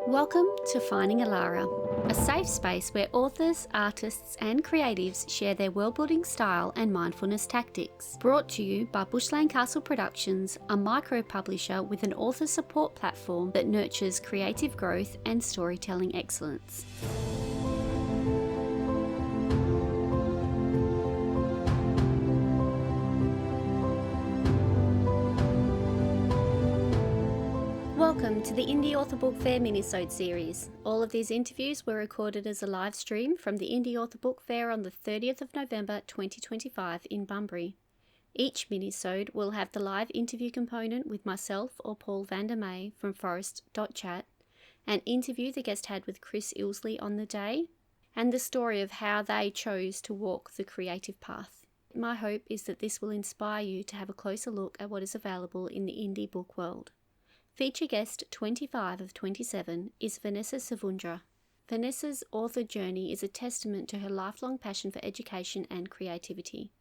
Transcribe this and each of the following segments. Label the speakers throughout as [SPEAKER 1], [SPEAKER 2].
[SPEAKER 1] Welcome to Finding Alara, a safe space where authors, artists, and creatives share their world-building style and mindfulness tactics. Brought to you by Bushland Castle Productions, a micro-publisher with an author support platform that nurtures creative growth and storytelling excellence. Welcome to the Indie Author Book Fair Minisode series. All of these interviews were recorded as a live stream from the Indie Author Book Fair on the 30th of November 2025 in Bunbury. Each minisode will have the live interview component with myself or Paul Vandermeer from Forest.chat, an interview the guest had with Chris Ilsley on the day, and the story of how they chose to walk the creative path. My hope is that this will inspire you to have a closer look at what is available in the indie book world. Feature guest 25 of 27 is Vanessa Savundra. Vanessa's author journey is a testament to her lifelong passion for education and creativity.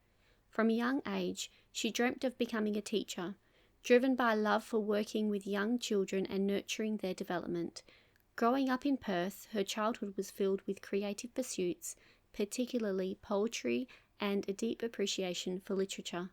[SPEAKER 1] From a young age, she dreamt of becoming a teacher, driven by love for working with young children and nurturing their development. Growing up in Perth, her childhood was filled with creative pursuits, particularly poetry and a deep appreciation for literature.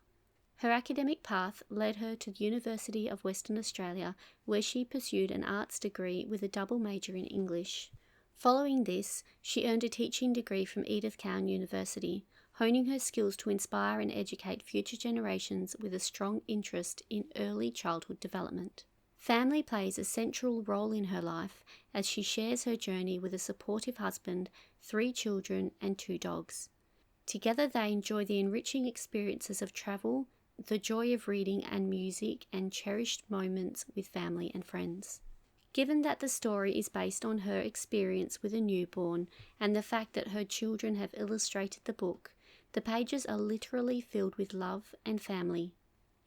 [SPEAKER 1] Her academic path led her to the University of Western Australia, where she pursued an arts degree with a double major in English. Following this, she earned a teaching degree from Edith Cowan University, honing her skills to inspire and educate future generations with a strong interest in early childhood development. Family plays a central role in her life as she shares her journey with a supportive husband, 3 children and 2 dogs. Together they enjoy the enriching experiences of travel, the joy of reading and music, and cherished moments with family and friends. Given that the story is based on her experience with a newborn and the fact that her children have illustrated the book, the pages are literally filled with love and family.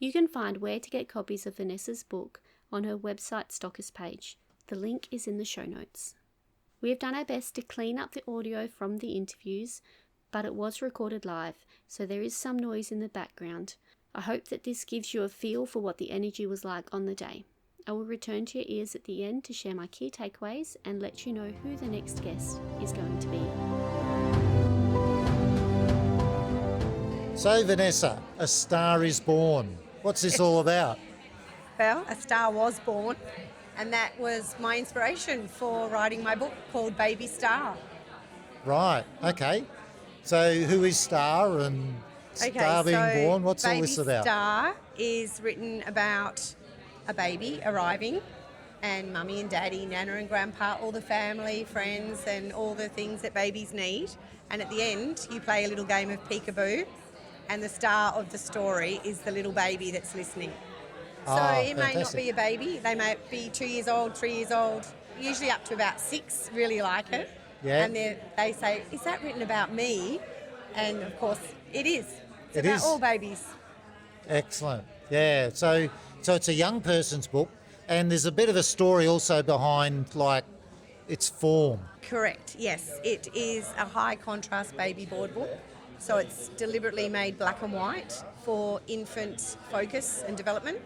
[SPEAKER 1] You can find where to get copies of Vanessa's book on her website Stockist page. The link is in the show notes. We have done our best to clean up the audio from the interviews, but it was recorded live, so there is some noise in the background. I hope that this gives you a feel for what the energy was like on the day. I will return to your ears at the end to share my key takeaways and let you know who the next guest is going to be.
[SPEAKER 2] So Vanessa, A Star is Born. What's this all about?
[SPEAKER 3] Well, A Star was born, and that was my inspiration for writing my book called Baby Star.
[SPEAKER 2] Right, okay. So who is Star and Star being born? What's all this about?
[SPEAKER 3] Baby Star is written about a baby arriving and mummy and daddy, nana and grandpa, all the family, friends and all the things that babies need. And at the end, you play a little game of peekaboo, and the star of the story is the little baby that's listening. So it may not be a baby. They may be 2 years old, 3 years old, usually up to about 6 really like it.
[SPEAKER 2] Yeah.
[SPEAKER 3] And they say, is that written about me? And of course it is. It's
[SPEAKER 2] It
[SPEAKER 3] about
[SPEAKER 2] is.
[SPEAKER 3] all babies.
[SPEAKER 2] Excellent. Yeah, so it's a young person's book, and there's a bit of a story also behind, like, its form.
[SPEAKER 3] Correct, yes. It is a high contrast baby board book. So it's deliberately made black and white for infant focus and development,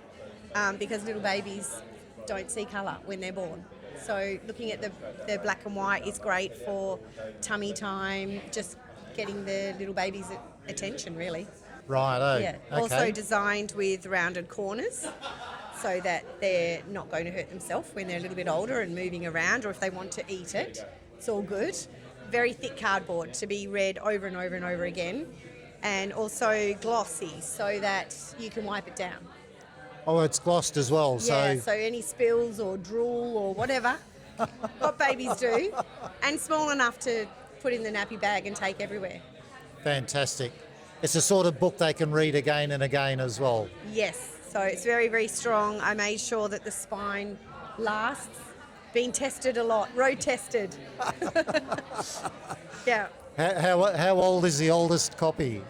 [SPEAKER 3] because little babies don't see colour when they're born. So looking at the black and white is great for tummy time, just getting the little baby's attention, really.
[SPEAKER 2] Righto.
[SPEAKER 3] Yeah.
[SPEAKER 2] Okay.
[SPEAKER 3] Also designed with rounded corners so that they're not going to hurt themselves when they're a little bit older and moving around, or if they want to eat it, it's all good. Very thick cardboard to be read over and over and over again, and also glossy so that you can wipe it down.
[SPEAKER 2] Oh, it's glossed as well.
[SPEAKER 3] Yeah, so any spills or drool or whatever, what babies do, and small enough to put in the nappy bag and take everywhere.
[SPEAKER 2] Fantastic. It's a sort of book they can read again and again as well.
[SPEAKER 3] Yes, so it's very, very strong. I made sure that the spine lasts. Been tested a lot, road tested. Yeah.
[SPEAKER 2] How old is the oldest copy?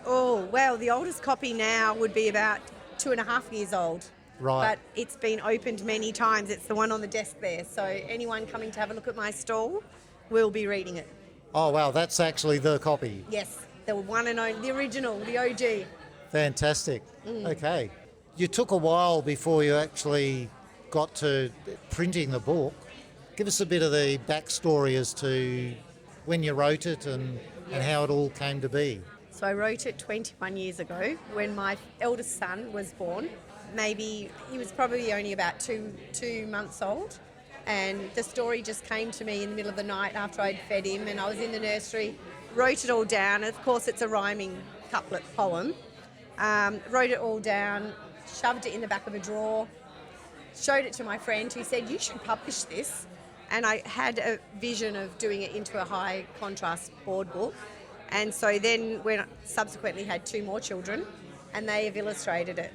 [SPEAKER 3] Oh, well, the oldest copy now would be about 2.5 years old.
[SPEAKER 2] Right.
[SPEAKER 3] But it's been opened many times. It's the one on the desk there. So anyone coming to have a look at my stall will be reading it.
[SPEAKER 2] Oh, wow, that's actually the copy.
[SPEAKER 3] Yes, the one and only, the original, the OG.
[SPEAKER 2] Fantastic. Okay. You took a while before you actually got to printing the book. Give us a bit of the backstory as to when you wrote it and how it all came to be.
[SPEAKER 3] So I wrote it 21 years ago when my eldest son was born. Maybe he was probably only about two months old. And the story just came to me in the middle of the night after I'd fed him, and I was in the nursery, wrote it all down. Of course, it's a rhyming couplet poem. Wrote it all down, shoved it in the back of a drawer, showed it to my friend who said, "You should publish this." And I had a vision of doing it into a high contrast board book. And so then when I subsequently had 2 more children, and they have illustrated it.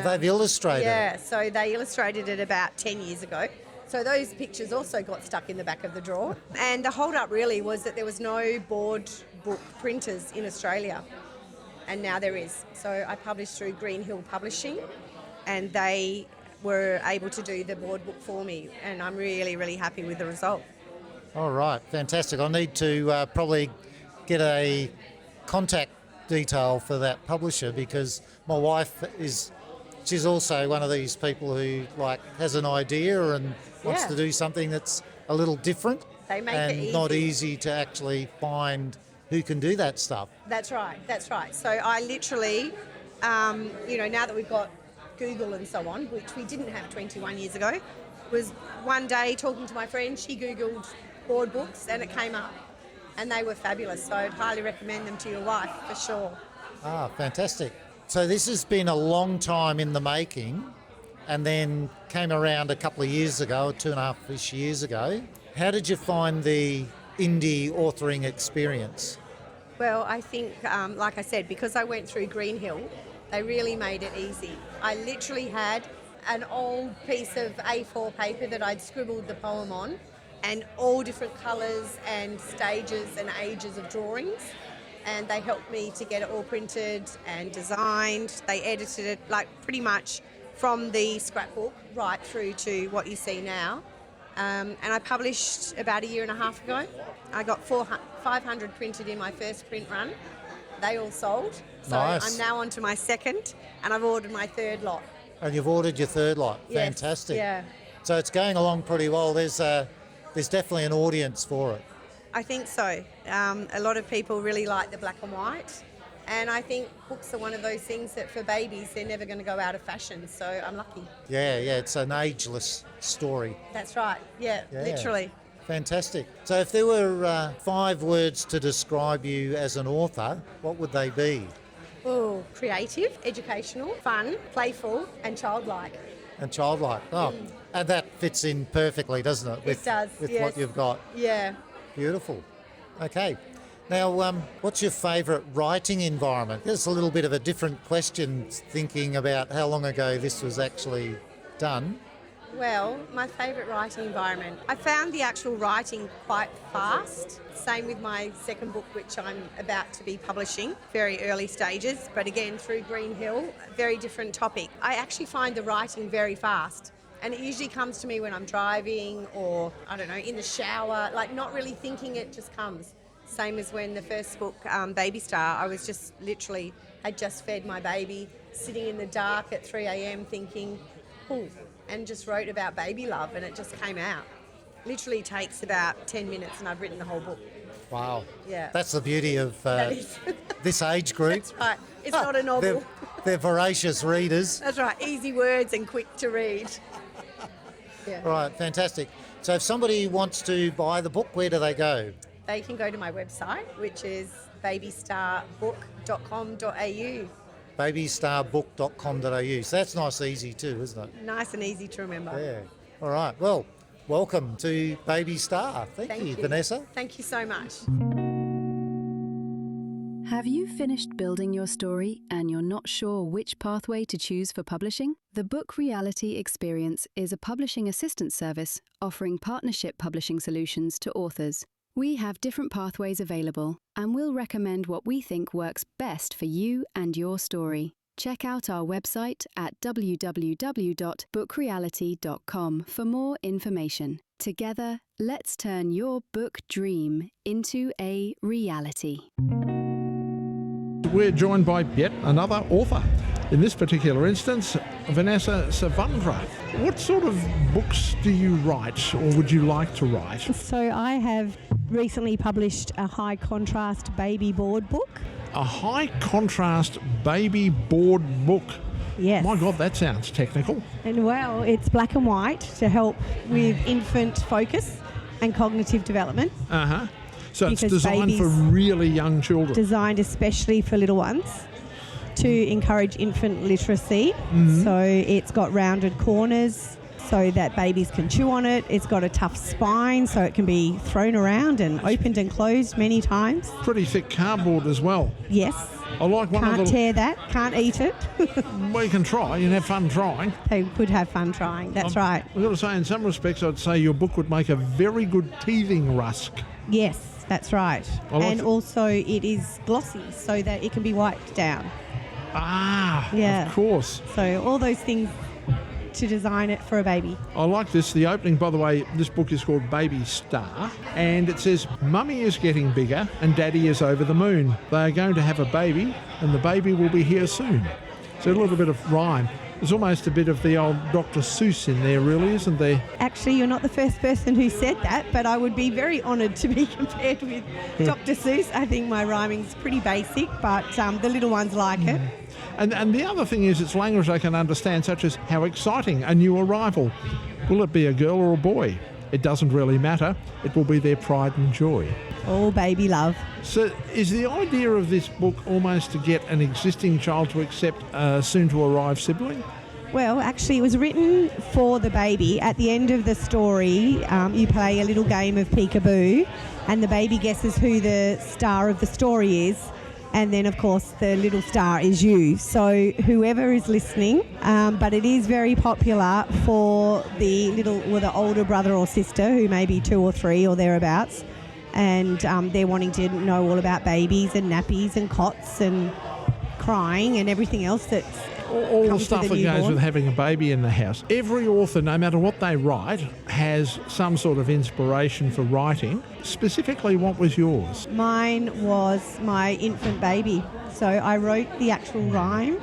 [SPEAKER 2] They've illustrated it?
[SPEAKER 3] Yeah, so they illustrated it about 10 years ago. So those pictures also got stuck in the back of the drawer. And the hold-up really was that there was no board book printers in Australia, and now there is. So I published through Greenhill Publishing, and they were able to do the board book for me, and I'm really, really happy with the result.
[SPEAKER 2] All right, fantastic. I need to probably get a contact detail for that publisher, because my wife she's also one of these people who has an idea and wants to do something that's a little different.
[SPEAKER 3] They make
[SPEAKER 2] and
[SPEAKER 3] it easy.
[SPEAKER 2] Not easy to actually find who can do that stuff.
[SPEAKER 3] That's right. So I literally, now that we've got Google and so on, which we didn't have 21 years ago, was one day talking to my friend, she Googled board books and it came up, and they were fabulous. So I'd highly recommend them to your wife for sure.
[SPEAKER 2] Ah, fantastic. So this has been a long time in the making, and then came around a couple of years ago, 2.5-ish years ago. How did you find the indie authoring experience?
[SPEAKER 3] Well, I think, like I said, because I went through Greenhill, they really made it easy. I literally had an old piece of A4 paper that I'd scribbled the poem on, and all different colours and stages and ages of drawings. And they helped me to get it all printed and designed. They edited it pretty much from the scrapbook right through to what you see now. And I published about 1.5 years ago. I got 500 printed in my first print run. They all sold. So
[SPEAKER 2] Nice.
[SPEAKER 3] I'm now on to my second, and I've ordered my 3rd lot.
[SPEAKER 2] And you've ordered your 3rd lot.
[SPEAKER 3] Yes,
[SPEAKER 2] Fantastic.
[SPEAKER 3] yeah.
[SPEAKER 2] So it's going along pretty well. There's definitely an audience for it.
[SPEAKER 3] I think so. A lot of people really like the black and white, and I think books are one of those things that for babies, they're never going to go out of fashion, so I'm lucky.
[SPEAKER 2] Yeah, it's an ageless story.
[SPEAKER 3] That's right, yeah. Literally.
[SPEAKER 2] Fantastic. So if there were 5 words to describe you as an author, what would they be?
[SPEAKER 3] Oh, creative, educational, fun, playful, and childlike.
[SPEAKER 2] And childlike. Oh, and that fits in perfectly, doesn't it?
[SPEAKER 3] It does,
[SPEAKER 2] With
[SPEAKER 3] yes.
[SPEAKER 2] what you've got.
[SPEAKER 3] Yeah.
[SPEAKER 2] Beautiful. Okay. Now, what's your favourite writing environment? It's a little bit of a different question, thinking about how long ago this was actually done.
[SPEAKER 3] Well, my favourite writing environment. I found the actual writing quite fast. Same with my second book, which I'm about to be publishing, very early stages, but again through Greenhill, very different topic. I actually find the writing very fast. And it usually comes to me when I'm driving or, I don't know, in the shower, not really thinking, it just comes. Same as when the first book, Baby Star, I was just literally, had just fed my baby, sitting in the dark at 3 a.m. thinking, and just wrote about baby love, and it just came out. Literally takes about 10 minutes and I've written the whole book.
[SPEAKER 2] Wow.
[SPEAKER 3] Yeah.
[SPEAKER 2] That's the beauty of this age group.
[SPEAKER 3] That's right. It's not a novel.
[SPEAKER 2] They're voracious readers.
[SPEAKER 3] That's right. Easy words and quick to read. Yeah.
[SPEAKER 2] Right, fantastic. So if somebody wants to buy the book, where do they go?
[SPEAKER 3] They can go to my website, which is babystarbook.com.au.
[SPEAKER 2] babystarbook.com.au. So that's nice, easy too, isn't it?
[SPEAKER 3] Nice and easy to remember.
[SPEAKER 2] Yeah. All right. Well, welcome to Baby Star. Thank you, Vanessa.
[SPEAKER 3] Thank you so much.
[SPEAKER 4] Have you finished building your story and you're not sure which pathway to choose for publishing? The Book Reality Experience is a publishing assistance service offering partnership publishing solutions to authors. We have different pathways available, and we'll recommend what we think works best for you and your story. Check out our website at www.bookreality.com for more information. Together, let's turn your book dream into a reality.
[SPEAKER 5] We're joined by yet another author. in this particular instance, Vanessa Savundra. What sort of books do you write, or would you like to write?
[SPEAKER 3] So I have recently published a high contrast baby board book.
[SPEAKER 5] A high contrast baby board book.
[SPEAKER 3] Yes.
[SPEAKER 5] My God, that sounds technical.
[SPEAKER 3] And well, it's black and white to help with infant focus and cognitive development.
[SPEAKER 5] Uh-huh. So it's
[SPEAKER 3] Because
[SPEAKER 5] designed for
[SPEAKER 3] babies-
[SPEAKER 5] really young children.
[SPEAKER 3] Designed especially for little ones to encourage infant literacy. So it's got rounded corners so that babies can chew on it. It's got a tough spine so it can be thrown around and opened and closed many times.
[SPEAKER 5] Pretty thick cardboard as well.
[SPEAKER 3] Yes.
[SPEAKER 5] I like one
[SPEAKER 3] Can't
[SPEAKER 5] of the...
[SPEAKER 3] tear that. Can't eat it.
[SPEAKER 5] Well, you can try. You can have fun trying.
[SPEAKER 3] They could have fun trying. That's right.
[SPEAKER 5] I've got to say, in some respects, I'd say your book would make a very good teething rusk.
[SPEAKER 3] Yes, that's right.
[SPEAKER 5] I like
[SPEAKER 3] And
[SPEAKER 5] it.
[SPEAKER 3] also it is glossy so that it can be wiped down.
[SPEAKER 5] Ah,
[SPEAKER 3] Yeah.
[SPEAKER 5] of course.
[SPEAKER 3] So all those things to design it for a baby.
[SPEAKER 5] I like this. The opening, by the way, this book is called Baby Star, and it says, Mummy is getting bigger and Daddy is over the moon. They are going to have a baby, and the baby will be here soon. So a little bit of rhyme. There's almost a bit of the old Dr. Seuss in there, really, isn't there?
[SPEAKER 3] Actually, you're not the first person who said that, but I would be very honoured to be compared with Dr. Seuss. I think my rhyming's pretty basic, but the little ones like it.
[SPEAKER 5] And the other thing is, it's language they can understand, such as how exciting, a new arrival. Will it be a girl or a boy? It doesn't really matter. It will be their pride and joy.
[SPEAKER 3] All baby love.
[SPEAKER 5] So is the idea of this book almost to get an existing child to accept a soon-to-arrive sibling?
[SPEAKER 3] Well, actually, it was written for the baby. At the end of the story, you play a little game of peekaboo, and the baby guesses who the star of the story is. And then, of course, the little star is you. So whoever is listening, but it is very popular for the the older brother or sister who may be 2 or 3 or thereabouts, and they're wanting to know all about babies and nappies and cots and crying and everything else that's
[SPEAKER 5] All the
[SPEAKER 3] comes
[SPEAKER 5] stuff
[SPEAKER 3] with
[SPEAKER 5] that
[SPEAKER 3] a
[SPEAKER 5] goes
[SPEAKER 3] newborn.
[SPEAKER 5] with having a baby in the house. Every author, no matter what they write, has some sort of inspiration for writing. Specifically, what was yours?
[SPEAKER 3] Mine was my infant baby. So I wrote the actual rhyme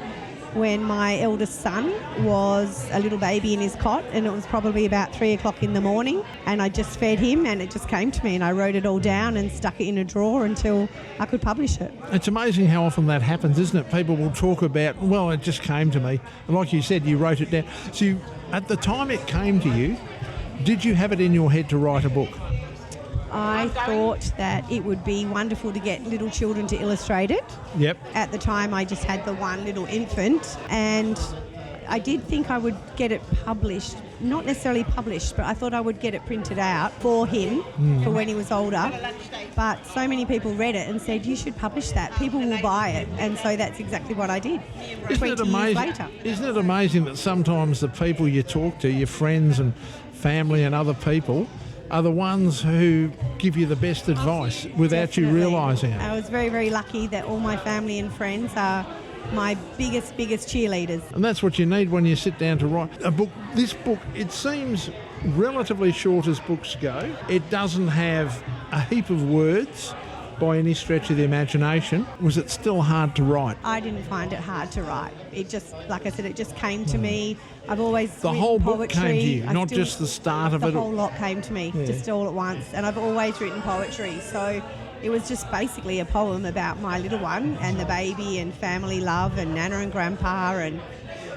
[SPEAKER 3] when my eldest son was a little baby in his cot, and it was probably about 3 o'clock in the morning, and I just fed him and it just came to me, and I wrote it all down and stuck it in a drawer until I could publish it.
[SPEAKER 5] It's amazing how often that happens, isn't it? People will talk about, well, it just came to me. And like you said, you wrote it down. So at the time it came to you, did you have it in your head to write a book?
[SPEAKER 3] I thought that it would be wonderful to get little children to illustrate it.
[SPEAKER 5] Yep.
[SPEAKER 3] At the time, I just had the one little infant, and I did think I would get it published. Not necessarily published, but I thought I would get it printed out for him for when he was older. But so many people read it and said, you should publish that. People will buy it. And so that's exactly what I did. 20 years later.
[SPEAKER 5] Isn't it amazing that sometimes the people you talk to, your friends and family and other people, are the ones who give you the best advice without you
[SPEAKER 3] Definitely.
[SPEAKER 5] realising it?
[SPEAKER 3] I was very, very lucky that all my family and friends are my biggest cheerleaders.
[SPEAKER 5] And that's what you need when you sit down to write a book. This book, it seems relatively short as books go. It doesn't have a heap of words by any stretch of the imagination. Was it still hard to write?
[SPEAKER 3] I didn't find it hard to write. It just, like I said, it just came to me. I've always
[SPEAKER 5] The
[SPEAKER 3] written
[SPEAKER 5] whole book
[SPEAKER 3] poetry.
[SPEAKER 5] came to you,
[SPEAKER 3] I
[SPEAKER 5] not
[SPEAKER 3] still-
[SPEAKER 5] just the start of
[SPEAKER 3] the
[SPEAKER 5] it.
[SPEAKER 3] whole lot came to me, just all at once. And I've always written poetry, so it was just basically a poem about my little one and the baby and family love and Nana and Grandpa. And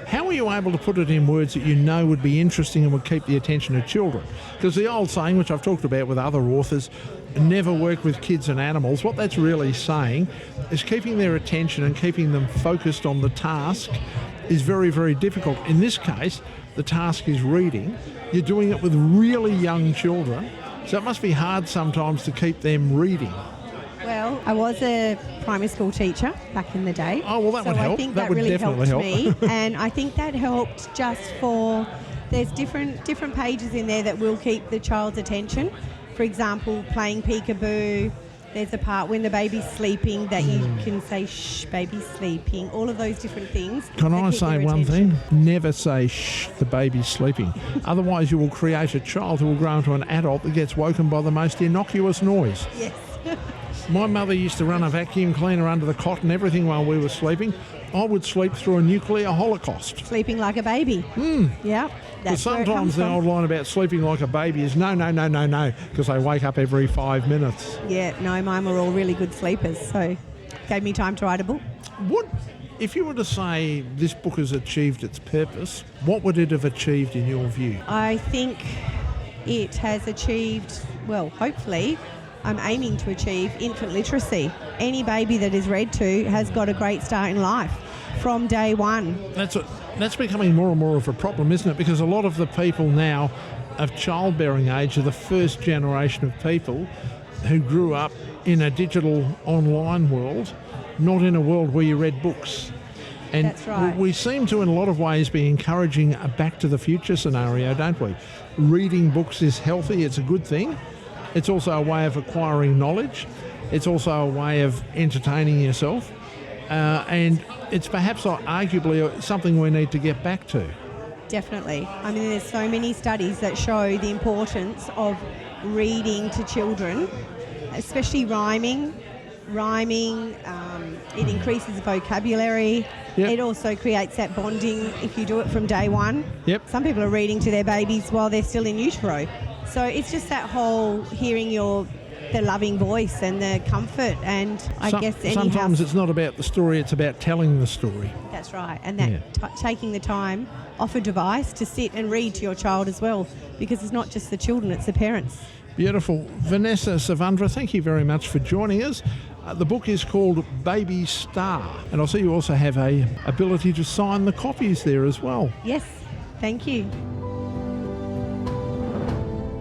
[SPEAKER 5] How were you able to put it in words that you know would be interesting and would keep the attention of children? Because the old saying, which I've talked about with other authors, never work with kids and animals, what that's really saying is keeping their attention and keeping them focused on the task is very, very difficult. In this case, the task is reading. You're doing it with really young children, so it must be hard sometimes to keep them reading.
[SPEAKER 3] well, I was a primary school teacher back in the day.
[SPEAKER 5] Oh, well, that
[SPEAKER 3] so
[SPEAKER 5] would help.
[SPEAKER 3] I think
[SPEAKER 5] That
[SPEAKER 3] that,
[SPEAKER 5] would
[SPEAKER 3] really
[SPEAKER 5] definitely
[SPEAKER 3] helped
[SPEAKER 5] help.
[SPEAKER 3] me. And I think that helped just for, there's different pages in there that will keep the child's attention. For example, playing peekaboo. There's a part when the baby's sleeping that you can say, shh, baby's sleeping. All of those different things.
[SPEAKER 5] Can
[SPEAKER 3] that
[SPEAKER 5] I
[SPEAKER 3] keep
[SPEAKER 5] say
[SPEAKER 3] their
[SPEAKER 5] one
[SPEAKER 3] attention.
[SPEAKER 5] thing? Never say, shh, the baby's sleeping. Otherwise you will create a child who will grow into an adult that gets woken by the most innocuous noise.
[SPEAKER 3] Yes.
[SPEAKER 5] My mother used to run a vacuum cleaner under the cot and everything while we were sleeping. I would sleep through a nuclear holocaust.
[SPEAKER 6] Sleeping like a baby. Yeah.
[SPEAKER 5] Because
[SPEAKER 6] That's where it
[SPEAKER 5] sometimes
[SPEAKER 6] comes
[SPEAKER 5] the
[SPEAKER 6] from.
[SPEAKER 5] old line about sleeping like a baby is no, because they wake up every 5 minutes.
[SPEAKER 6] Yeah, no, mine were all really good sleepers, so gave me time to write a book.
[SPEAKER 5] What, if you were to say this book has achieved its purpose, what would it have achieved in your view?
[SPEAKER 6] I think it has achieved, well, hopefully, I'm aiming to achieve infant literacy. Any baby that is read to has got a great start in life from day one.
[SPEAKER 5] That's becoming more and more of a problem, isn't it? Because a lot of the people now of childbearing age are the first generation of people who grew up in a digital online world, not in a world where you read books. And
[SPEAKER 6] That's right.
[SPEAKER 5] we seem to, in a lot of ways, be encouraging a back to the future scenario, don't we? Reading books is healthy, it's a good thing. It's also a way of acquiring knowledge. It's also a way of entertaining yourself. And it's perhaps arguably something we need to get back to.
[SPEAKER 6] Definitely. I mean, there's so many studies that show the importance of reading to children, especially rhyming. It increases vocabulary.
[SPEAKER 5] Yep.
[SPEAKER 6] It also creates that bonding if you do it from day one.
[SPEAKER 5] Yep.
[SPEAKER 6] Some people are reading to their babies while they're still in utero. So it's just that whole hearing the loving voice and the comfort, and I guess
[SPEAKER 5] sometimes it's not about the story, it's about telling the story.
[SPEAKER 6] That's right, and that taking the time off a device to sit and read to your child as well, because it's not just the children, it's the parents.
[SPEAKER 5] Beautiful. Vanessa, Savundra, thank you very much for joining us. The book is called Baby Star, and I see you also have a ability to sign the copies there as well.
[SPEAKER 6] Yes, thank you.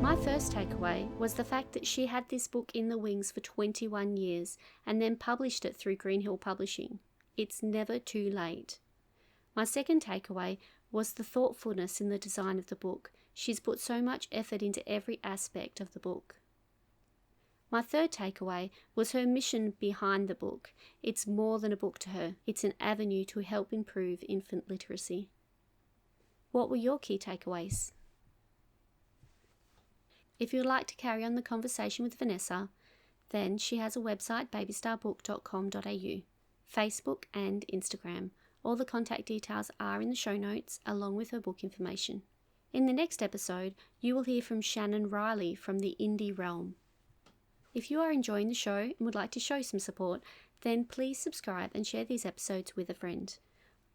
[SPEAKER 1] My first takeaway was the fact that she had this book in the wings for 21 years and then published it through Greenhill Publishing. It's never too late. My second takeaway was the thoughtfulness in the design of the book. She's put so much effort into every aspect of the book. My third takeaway was her mission behind the book. It's more than a book to her. It's an avenue to help improve infant literacy. What were your key takeaways? If you would like to carry on the conversation with Vanessa, then she has a website, babystarbook.com.au, Facebook and Instagram. All the contact details are in the show notes, along with her book information. In the next episode, you will hear from Shannon Riley from the Indie Realm. If you are enjoying the show and would like to show some support, then please subscribe and share these episodes with a friend.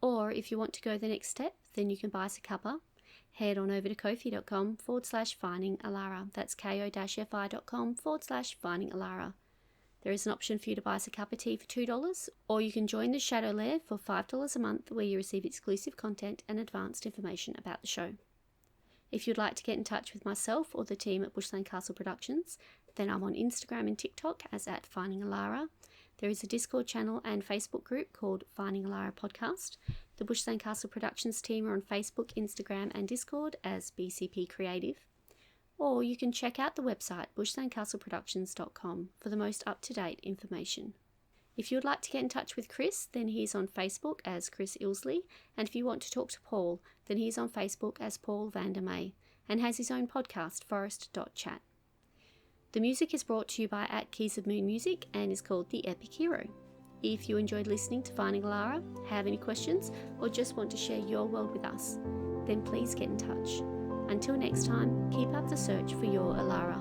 [SPEAKER 1] Or if you want to go the next step, then you can buy us a cuppa. Head on over to ko-fi.com/findingalara. That's ko-fi.com/findingalara. There is an option for you to buy us a cup of tea for $2, or you can join the Shadow Lair for $5 a month, where you receive exclusive content and advanced information about the show. If you'd like to get in touch with myself or the team at Bushland Castle Productions, then I'm on Instagram and TikTok as @findingalara. There is a Discord channel and Facebook group called Finding Alara Podcast. The Bushland Castle Productions team are on Facebook, Instagram and Discord as BCP Creative. Or you can check out the website bushlandcastleproductions.com for the most up-to-date information. If you would like to get in touch with Chris, then he's on Facebook as Chris Ilsley, and if you want to talk to Paul, then he's on Facebook as Paul Vandermeer and has his own podcast, forest.chat. The music is brought to you by @Keys of Moon Music and is called The Epic Hero. If you enjoyed listening to Finding Alara, have any questions, or just want to share your world with us, then please get in touch. Until next time, keep up the search for your Alara.